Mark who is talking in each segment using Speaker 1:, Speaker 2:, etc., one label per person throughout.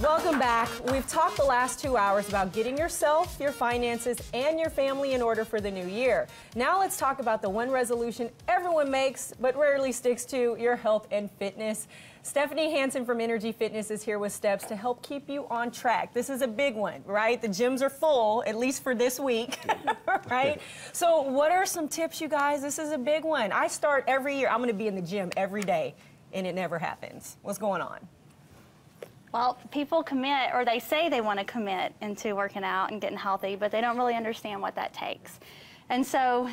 Speaker 1: Welcome back. We've talked the last 2 hours about getting yourself, your finances, and your family in order for the new year. Now let's talk about the one resolution everyone makes but rarely sticks to, your health and fitness. Stephanie Hansen from Energy Fitness is here with steps to help keep you on track. This is a big one, right? The gyms are full, at least for this week, right? So what are some tips, you guys? This is a big one. I start every year, I'm going to be in the gym every day, and it never happens. What's going on?
Speaker 2: Well, people commit, or they say they want to commit into working out and getting healthy, but they don't really understand what that takes. And so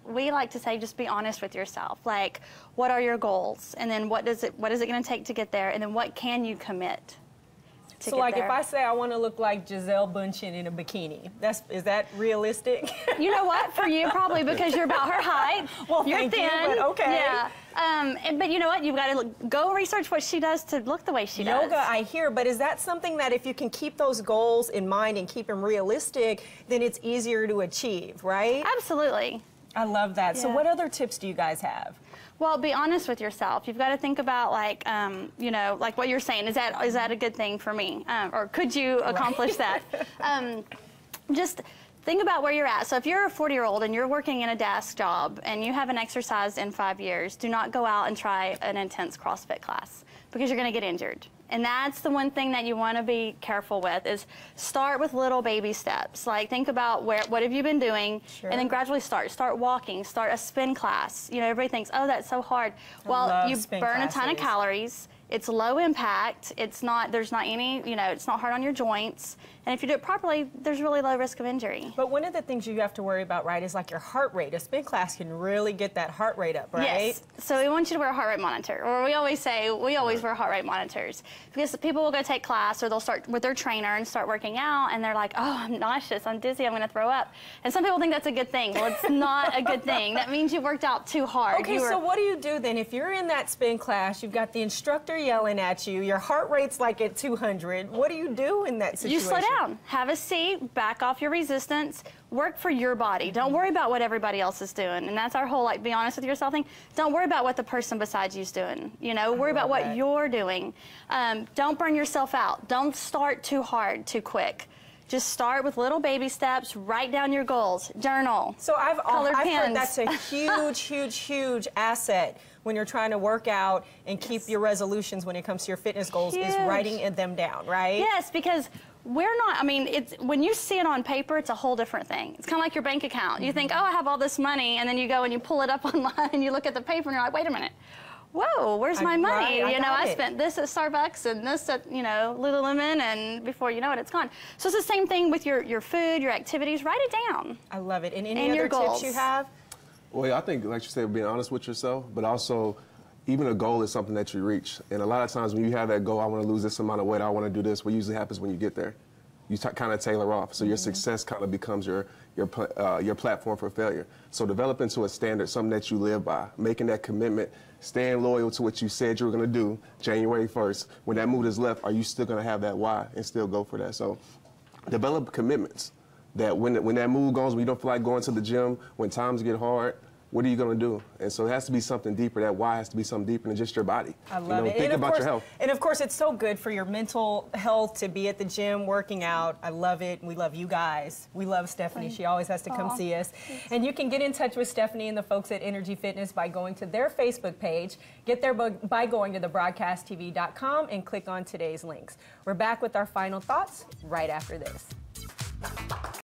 Speaker 2: we like to say, just be honest with yourself. Like, what are your goals? And then what is it going to take to get there? And then what can you commit to
Speaker 1: So
Speaker 2: get
Speaker 1: like
Speaker 2: there?
Speaker 1: if I say I want to look like Gisele Bündchen in a bikini, is that realistic?
Speaker 2: You know what? For you, probably because you're about her height.
Speaker 1: Well,
Speaker 2: you're
Speaker 1: thank
Speaker 2: thin.
Speaker 1: you, but okay.
Speaker 2: Yeah. But you know what? You've got to go research what she does to look the way she does.
Speaker 1: Yoga, I hear, but is that something that if you can keep those goals in mind and keep them realistic, then it's easier to achieve, right?
Speaker 2: Absolutely.
Speaker 1: I love that. So
Speaker 2: Yeah.
Speaker 1: what other tips do you guys have?
Speaker 2: Well, be honest with yourself. You've got to think about, like, you know, like what you're saying. Is that a good thing for me? Or could you accomplish that? Just think about where you're at. So if you're a 40-year-old and you're working in a desk job and you haven't exercised in 5 years, do not go out and try an intense CrossFit class because you're going to get injured. And that's the one thing that you want to be careful with, is start with little baby steps. Like, think about what have you been doing,
Speaker 1: Sure.
Speaker 2: and then gradually start walking, start a spin class. You know, everybody thinks, oh, that's so hard. Well, you burn a ton of calories. It's low impact. It's not, there's not any, you know, it's not hard on your joints. And if you do it properly, there's really low risk of injury.
Speaker 1: But one of the things you have to worry about, right, is like your heart rate. A spin class can really get that heart rate up, right?
Speaker 2: Yes. So we want you to wear a heart rate monitor. Or we always say, we always wear heart rate monitors. Because people will go take class, or they'll start with their trainer and start working out, and they're like, oh, I'm nauseous, I'm dizzy, I'm going to throw up. And some people think that's a good thing. Well, it's not a good thing. That means you worked out too hard.
Speaker 1: Okay, so what do you do then? If you're in that spin class, you've got the instructor yelling at you, your heart rate's like at 200, what do you do in that situation?
Speaker 2: You slow down, have a seat, back off your resistance, work for your body. Don't worry about what everybody else is doing. And that's our whole, like, be honest with yourself thing. Don't worry about what the person beside you is doing. You know, worry about what you're doing. Don't burn yourself out. Don't start too hard, too quick. Just start with little baby steps, write down your goals, journal.
Speaker 1: So I've
Speaker 2: pens.
Speaker 1: heard that's a huge, huge asset when you're trying to work out and keep your resolutions when it comes to your fitness goals, is writing them down, right?
Speaker 2: Yes, because we're not, I mean, it's, when you see it on paper, it's a whole different thing. It's kind of like your bank account. You think, oh, I have all this money, and then you go and you pull it up online and you look at the paper and you're like, wait a minute. Whoa, where's my money?
Speaker 1: Right,
Speaker 2: you know, I spent this at Starbucks and this at, you know, Lululemon, and before you know it, it's gone. So it's the same thing with your food, your activities. Write it down.
Speaker 1: I love it. And any
Speaker 2: And
Speaker 1: other
Speaker 2: your goals.
Speaker 1: tips you have?
Speaker 3: Well, I think, like you said, being honest with yourself, but also even a goal is something that you reach. And a lot of times when you have that goal, I want to lose this amount of weight, I want to do this, what usually happens when you get there, you kind of tailor off. So your success kind of becomes your platform for failure. So develop into a standard, something that you live by, making that commitment, staying loyal to what you said you were going to do January 1st. When that mood is left, are you still going to have that why and still go for that? So develop commitments that when that mood goes, when you don't feel like going to the gym, when times get hard, what are you going to do? And so it has to be something deeper. That why has to be something deeper than just your body.
Speaker 1: I love it.
Speaker 3: Think about your health.
Speaker 1: And of course, it's so good for your mental health to be at the gym working out. I love it. We love you guys. We love Stephanie. She always has to come see us. And you can get in touch with Stephanie and the folks at Energy Fitness by going to their Facebook page. Get there by going to thebroadcasttv.com and click on today's links. We're back with our final thoughts right after this.